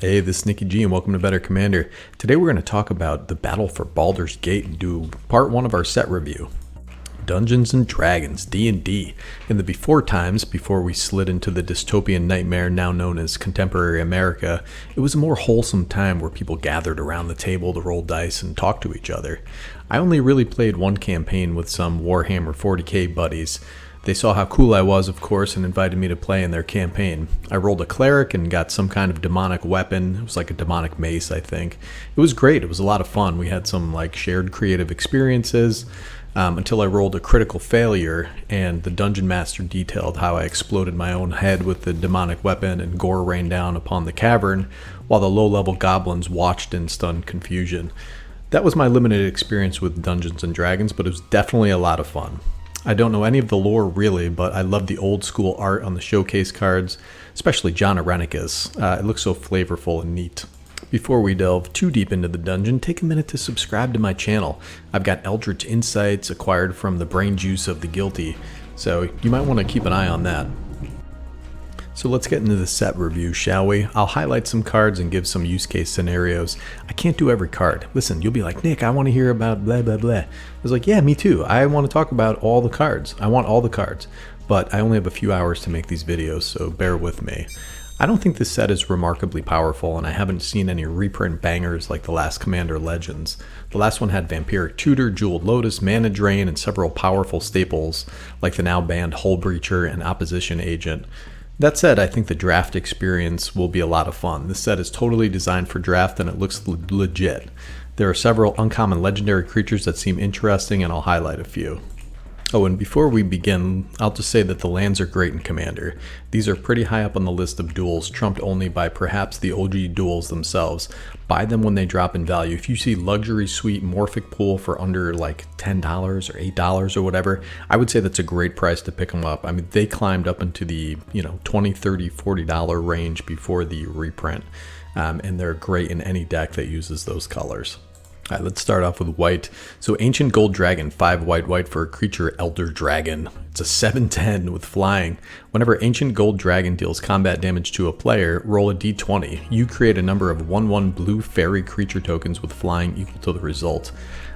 Hey, this is Nicky G and welcome to Better Commander. Today we're going to talk about the battle for Baldur's Gate and do part 1 of our set review. Dungeons & Dragons, D&D. In the before times, before we slid into the dystopian nightmare now known as contemporary America, it was a more wholesome time where people gathered around the table to roll dice and talk to each other. I only really played one campaign with some Warhammer 40k buddies. They saw how cool I was, of course, and invited me to play in their campaign. I rolled a cleric and got some kind of demonic weapon. It was like a demonic mace, I think. It was great. It was a lot of fun. We had some shared creative experiences until I rolled a critical failure, and the dungeon master detailed how I exploded my own head with the demonic weapon and gore rained down upon the cavern, while the low-level goblins watched in stunned confusion. That was my limited experience with Dungeons & Dragons, but it was definitely a lot of fun. I don't know any of the lore really, but I love the old school art on the showcase cards, especially John Arenicus. It looks so flavorful and neat. Before we delve too deep into the dungeon, take a minute to subscribe to my channel. I've got Eldritch Insights acquired from the brain juice of the guilty, so you might want to keep an eye on that. So let's get into the set review, shall we? I'll highlight some cards and give some use case scenarios. I can't do every card. Listen, you'll be like, Nick, I want to hear about blah, blah, blah. I was like, yeah, me too. I want to talk about all the cards. I want all the cards. But I only have a few hours to make these videos, so bear with me. I don't think this set is remarkably powerful, and I haven't seen any reprint bangers like the last Commander Legends. The last one had Vampiric Tutor, Jeweled Lotus, Mana Drain, and several powerful staples like the now banned Hull Breacher and Opposition Agent. That said, I think the draft experience will be a lot of fun. This set is totally designed for draft and it looks legit. There are several uncommon legendary creatures that seem interesting, and I'll highlight a few. Oh, and before we begin, I'll just say that the lands are great in Commander. These are pretty high up on the list of duels, trumped only by perhaps the OG duels themselves. Buy them when they drop in value. If you see Luxury Suite Morphic Pool for under like $10 or $8 or whatever, I would say that's a great price to pick them up. I mean, they climbed up into the $20, $30, $40 range before the reprint, and they're great in any deck that uses those colors. All right, let's start off with white. So Ancient Gold Dragon, 5 white for a creature Elder Dragon. It's a 7/10 with flying. Whenever Ancient Gold Dragon deals combat damage to a player, roll a d20. You create a number of 1/1 blue fairy creature tokens with flying equal to the result.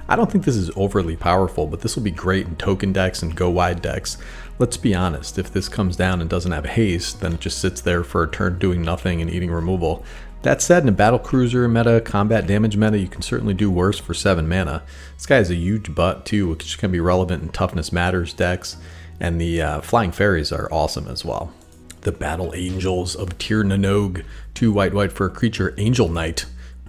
I don't think this is overly powerful, but this will be great in token decks and go wide decks. Let's be honest, if this comes down and doesn't have haste, then it just sits there for a turn doing nothing and eating removal. That said, in a battle cruiser meta, combat damage meta, you can certainly do worse for 7 mana. This guy has a huge butt too, which can be relevant in Toughness Matters decks, and the Flying Fairies are awesome as well. The Battle Angels of Tir Nanog, 2 white for a creature Angel Knight.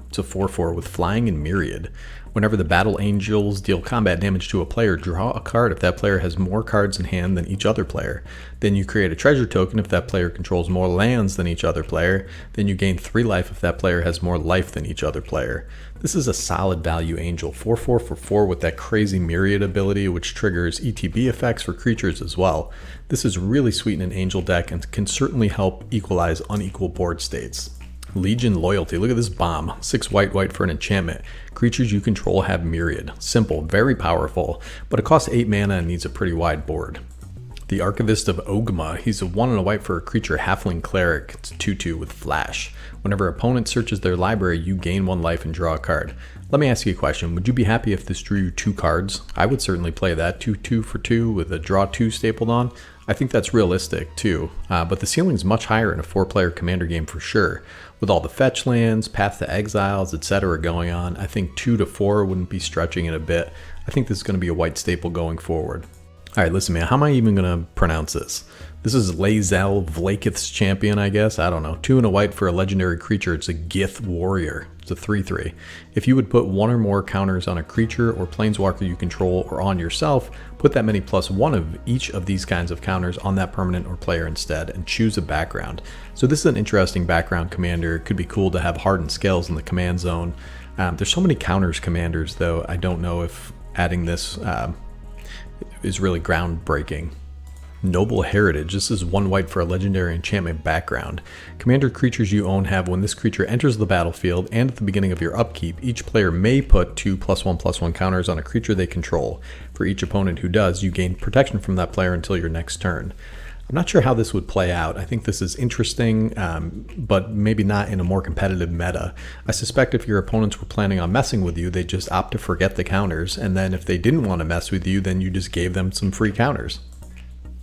It's a 4/4 with flying and myriad. Whenever the Battle Angels deal combat damage to a player, draw a card if that player has more cards in hand than each other player. Then you create a treasure token if that player controls more lands than each other player. Then you gain 3 life if that player has more life than each other player. This is a solid value angel, 4/4 for 4 with that crazy myriad ability which triggers ETB effects for creatures as well. This is really sweet in an angel deck and can certainly help equalize unequal board states. Legion Loyalty, look at this bomb, 6 white for an enchantment. Creatures you control have myriad. Simple, very powerful, but it costs 8 mana and needs a pretty wide board. The Archivist of Ogma, he's a 1 and a white for a creature halfling cleric. It's 2/2 with flash. Whenever an opponent searches their library, you gain 1 life and draw a card. Let me ask you a question, would you be happy if this drew you 2 cards? I would certainly play that, 2/2 for 2 with a draw 2 stapled on. I think that's realistic too, but the ceiling's much higher in a 4-player Commander game for sure. With all the fetch lands, Path to Exiles, etc. going on, I think 2 to 4 wouldn't be stretching it a bit. I think this is going to be a white staple going forward. Alright, listen man, how am I even going to pronounce this? This is Lae'zel Vlaakith's Champion, I guess. I don't know. 2 and a white for a legendary creature. It's a Gith Warrior. It's a 3/3. If you would put 1 or more counters on a creature or planeswalker you control or on yourself, put that many +1 of each of these kinds of counters on that permanent or player instead, and choose a background. So this is an interesting background commander. It could be cool to have Hardened Scales in the command zone. There's so many counters commanders, though. I don't know if adding this is really groundbreaking. Noble Heritage. This is 1 white for a legendary enchantment background. Commander creatures you own have, when this creature enters the battlefield and at the beginning of your upkeep, each player may put 2 +1/+1 counters on a creature they control. For each opponent who does, you gain protection from that player until your next turn. I'm not sure how this would play out. I think this is interesting, but maybe not in a more competitive meta. I suspect if your opponents were planning on messing with you, they'd just opt to forget the counters, and then if they didn't want to mess with you, then you just gave them some free counters.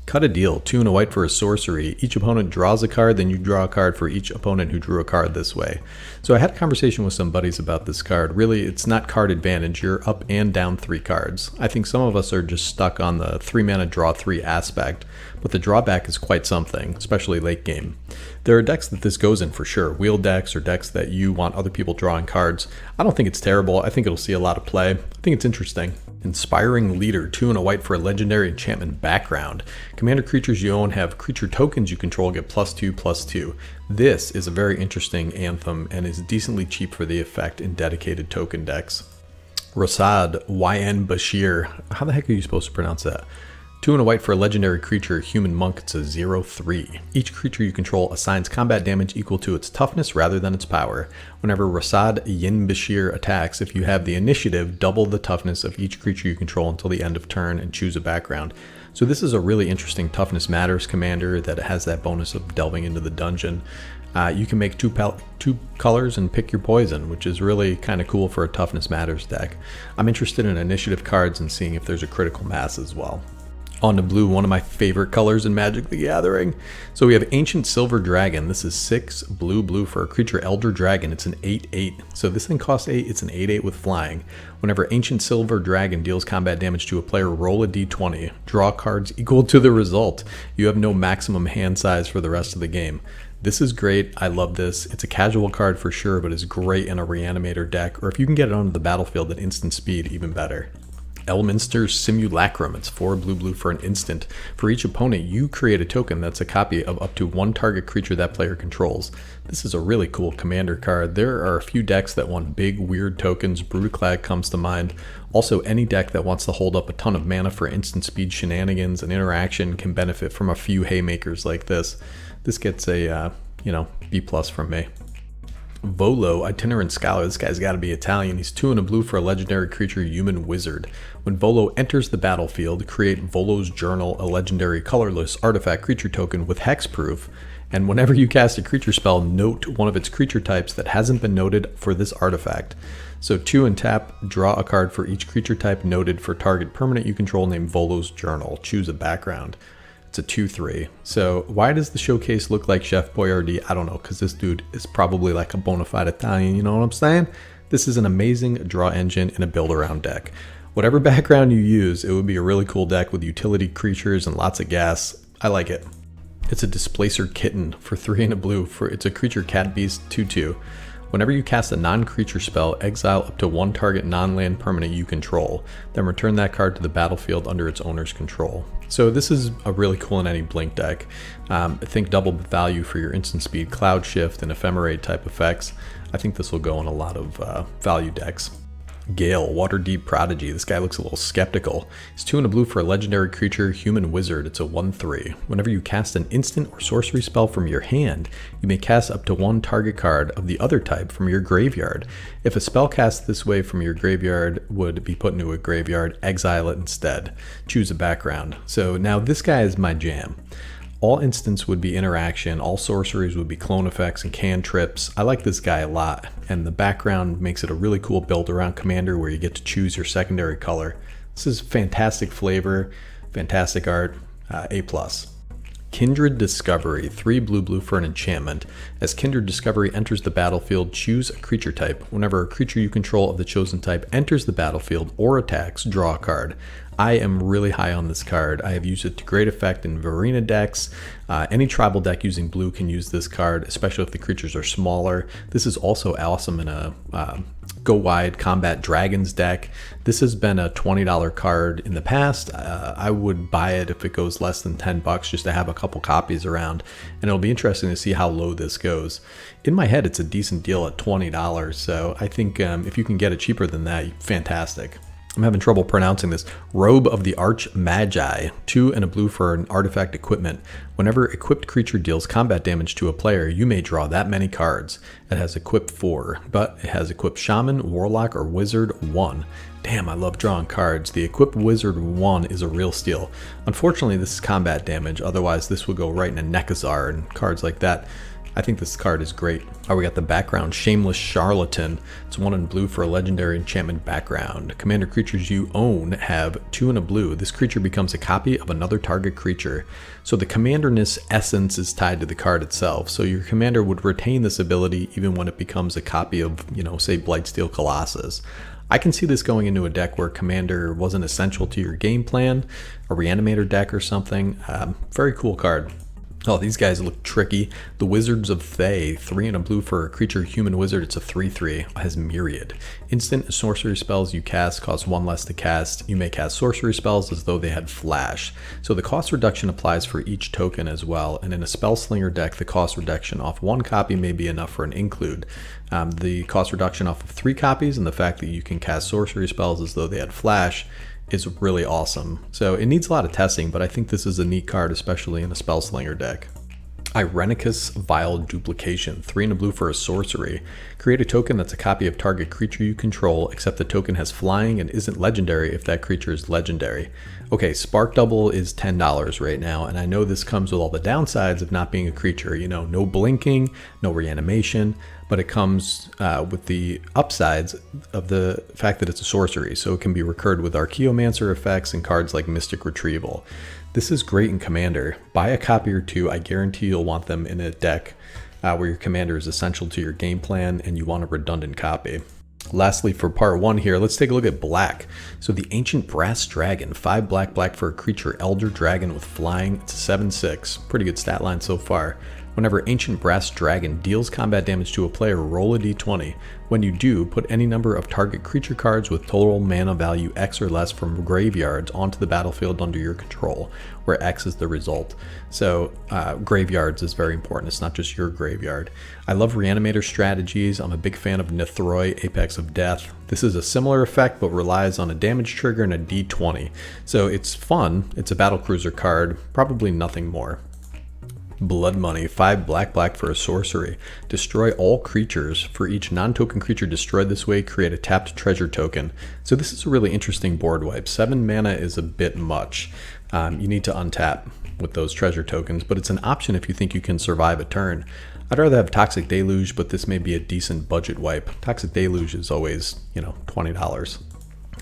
Cut a deal, 2 and a white for a sorcery. Each opponent draws a card, then you draw a card for each opponent who drew a card this way. So I had a conversation with some buddies about this card. Really, it's not card advantage, you're up and down 3 cards. I think some of us are just stuck on the 3 mana draw 3 aspect, but the drawback is quite something, especially late game. There are decks that this goes in for sure, wheel decks or decks that you want other people drawing cards. I don't think it's terrible, I think it'll see a lot of play. I think it's interesting. Inspiring Leader, 2 and a white for a legendary enchantment background. Commander creatures you own have creature tokens you control get +2/+2. This is a very interesting anthem and is decently cheap for the effect in dedicated token decks. Rasad, YN Bashir. How the heck are you supposed to pronounce that? 2 and a white for a legendary creature, human monk, it's a 0/3. Each creature you control assigns combat damage equal to its toughness rather than its power. Whenever Rasad Yin Bashir attacks, if you have the initiative, double the toughness of each creature you control until the end of turn and choose a background. So this is a really interesting Toughness Matters commander that has that bonus of delving into the dungeon. You can make two colors and pick your poison, which is really kind of cool for a Toughness Matters deck. I'm interested in initiative cards and seeing if there's a critical mass as well. On to blue, one of my favorite colors in Magic the Gathering. So we have Ancient Silver Dragon. This is 6 blue for a creature Elder Dragon. It's an 8/8. So this thing costs 8. It's an 8/8 with flying. Whenever Ancient Silver Dragon deals combat damage to a player, roll a d20. Draw cards equal to the result. You have no maximum hand size for the rest of the game. This is great. I love this. It's a casual card for sure, but is great in a Reanimator deck, or if you can get it onto the battlefield at instant speed, even better. Elminster's Simulacrum. It's 4 blue for an instant. For each opponent, you create a token that's a copy of up to 1 target creature that player controls. This is a really cool commander card. There are a few decks that want big, weird tokens. Brutaclag comes to mind. Also, any deck that wants to hold up a ton of mana for instant speed shenanigans and interaction can benefit from a few haymakers like this. This gets a, B+ from me. Volo, Itinerant Scholar. This guy's got to be Italian. He's 2 and a blue for a legendary creature, human wizard. When Volo enters the battlefield, create Volo's Journal, a legendary colorless artifact creature token with hexproof. And whenever you cast a creature spell, note one of its creature types that hasn't been noted for this artifact. So 2 and tap, draw a card for each creature type noted for target permanent you control named Volo's Journal. Choose a background. It's a 2/3. So why does the showcase look like Chef Boyardee? I don't know, because this dude is probably like a bona fide Italian, you know what I'm saying? This is an amazing draw engine in a build-around deck. Whatever background you use, it would be a really cool deck with utility creatures and lots of gas. I like it. It's a Displacer Kitten for 3 and a blue. It's a creature cat beast 2/2. Whenever you cast a non-creature spell, exile up to 1 target non-land permanent you control, then return that card to the battlefield under its owner's control. So this is a really cool in any blink deck. I think double value for your instant speed, cloud shift, and ephemerate type effects. I think this will go in a lot of value decks. Gale, Waterdeep Prodigy. This guy looks a little skeptical. He's 2 and a blue for a legendary creature, human wizard. It's a 1/3. Whenever you cast an instant or sorcery spell from your hand, you may cast up to 1 target card of the other type from your graveyard. If a spell cast this way from your graveyard would be put into a graveyard, exile it instead. Choose a background. So now this guy is my jam. All instants would be interaction, all sorceries would be clone effects and cantrips. I like this guy a lot, and the background makes it a really cool build around commander where you get to choose your secondary color. This is fantastic flavor, fantastic art, A+. Kindred Discovery, 3 blue for an enchantment. As Kindred Discovery enters the battlefield, choose a creature type. Whenever a creature you control of the chosen type enters the battlefield or attacks, draw a card. I am really high on this card. I have used it to great effect in Varina decks. Any tribal deck using blue can use this card, especially if the creatures are smaller. This is also awesome in a Go Wide Combat Dragons deck. This has been a $20 card in the past. I would buy it if it goes less than $10 just to have a couple copies around, and it'll be interesting to see how low this goes. In my head, it's a decent deal at $20, so I think if you can get it cheaper than that, fantastic. I'm having trouble pronouncing this. Robe of the Archmagi, 2 and a blue for an artifact equipment. Whenever equipped creature deals combat damage to a player, you may draw that many cards. It has equip 4, but it has equip Shaman, Warlock, or Wizard 1. Damn, I love drawing cards. The equip Wizard 1 is a real steal. Unfortunately, this is combat damage, otherwise this would go right in a Nekazar and cards like that. I think this card is great. We got the background Shameless Charlatan. It's 1 in blue for a legendary enchantment background. Commander creatures you own have 2 in a blue. This creature becomes a copy of another target creature. So the commanderness essence is tied to the card itself. So your commander would retain this ability even when it becomes a copy of, say Blightsteel Colossus. I can see this going into a deck where commander wasn't essential to your game plan, a reanimator deck or something. Very cool card. Oh, these guys look tricky. The Wizards of Thay, 3 and a blue for a creature human wizard. It's a 3/3. It has Myriad. Instant sorcery spells you cast cost 1 less to cast. You may cast sorcery spells as though they had flash. So the cost reduction applies for each token as well. And in a Spellslinger deck, the cost reduction off 1 copy may be enough for an include. The cost reduction off of 3 copies and the fact that you can cast sorcery spells as though they had flash is really awesome. So it needs a lot of testing, but I think this is a neat card, especially in a Spellslinger deck. Irenicus Vile Duplication, 3 and a blue for a sorcery. Create a token that's a copy of target creature you control, except the token has flying and isn't legendary if that creature is legendary. Okay, Spark Double is $10 right now, and I know this comes with all the downsides of not being a creature. No blinking, no reanimation, but it comes with the upsides of the fact that it's a sorcery, so it can be recurred with Archaeomancer effects and cards like Mystic Retrieval. This is great in Commander. Buy a copy or 2. I guarantee you'll want them in a deck where your commander is essential to your game plan and you want a redundant copy. Lastly, for part 1 here, let's take a look at black. So the Ancient Brass Dragon, 5 black for a creature Elder Dragon with flying. It's a 7/6. Pretty good stat line so far. Whenever Ancient Brass Dragon deals combat damage to a player, roll a d20. When you do, put any number of target creature cards with total mana value X or less from graveyards onto the battlefield under your control, where X is the result. So graveyards is very important. It's not just your graveyard. I love reanimator strategies. I'm a big fan of Nethroi, Apex of Death. This is a similar effect, but relies on a damage trigger and a d20. So it's fun. It's a battlecruiser card, probably nothing more. Blood Money, 5 black for a sorcery. Destroy all creatures. For each non-token creature destroyed this way, create a tapped treasure token. So this is a really interesting board wipe. 7 mana is a bit much. You need to untap with those treasure tokens, but it's an option if you think you can survive a turn. I'd rather have Toxic Deluge, but this may be a decent budget wipe. Toxic Deluge is always, $20.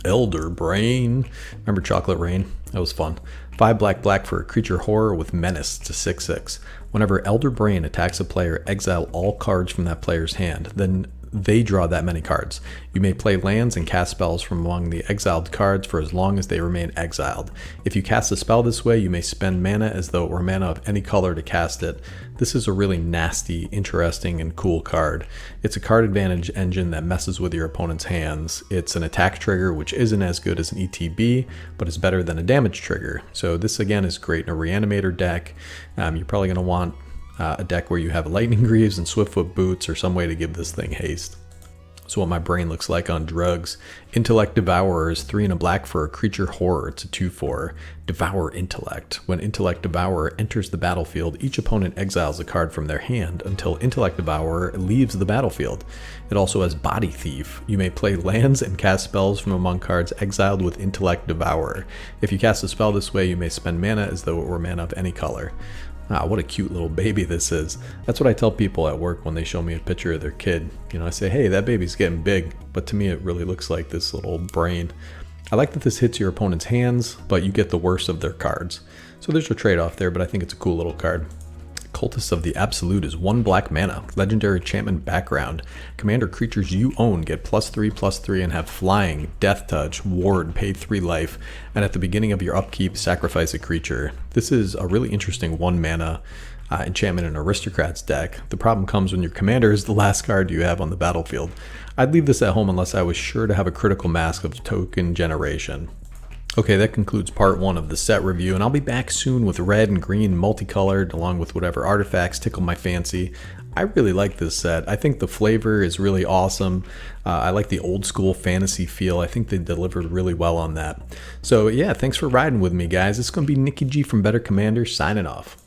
Elder Brain. Remember Chocolate Rain? That was fun. 5 black for a creature horror with menace. It's a 6/6. Whenever Elder Brain attacks a player, exile all cards from that player's hand. Then they draw that many cards. You may play lands and cast spells from among the exiled cards for as long as they remain exiled. If you cast a spell this way, you may spend mana as though it were mana of any color to cast it. This is a really nasty, interesting, and cool card. It's a card advantage engine that messes with your opponent's hands. It's an attack trigger, which isn't as good as an ETB, but is better than a damage trigger. So this again is great in a reanimator deck. You're probably going to want a deck where you have Lightning Greaves and Swiftfoot Boots or some way to give this thing haste. So what my brain looks like on drugs. Intellect Devourer is 3 and a black for a creature horror. It's a 2/4. Devour Intellect. When Intellect Devourer enters the battlefield, each opponent exiles a card from their hand until Intellect Devourer leaves the battlefield. It also has Body Thief. You may play lands and cast spells from among cards exiled with Intellect Devourer. If you cast a spell this way, you may spend mana as though it were mana of any color. What a cute little baby this is. That's what I tell people at work when they show me a picture of their kid. I say, hey, that baby's getting big, but to me it really looks like this little brain. I like that this hits your opponent's hands, but you get the worst of their cards. So there's a trade-off there, but I think it's a cool little card. Cultists of the Absolute is 1 black mana, legendary enchantment background. Commander creatures you own get +3/+3 and have flying, death touch, ward, pay 3 life, and at the beginning of your upkeep, sacrifice a creature. This is a really interesting 1 mana enchantment in Aristocrats deck. The problem comes when your commander is the last card you have on the battlefield. I'd leave this at home unless I was sure to have a critical mask of token generation. Okay, that concludes part one of the set review, and I'll be back soon with red and green multicolored, along with whatever artifacts tickle my fancy. I really like this set. I think the flavor is really awesome. I like the old school fantasy feel. I think they delivered really well on that. So yeah, thanks for riding with me, guys. It's going to be Nikki G from Better Commander signing off.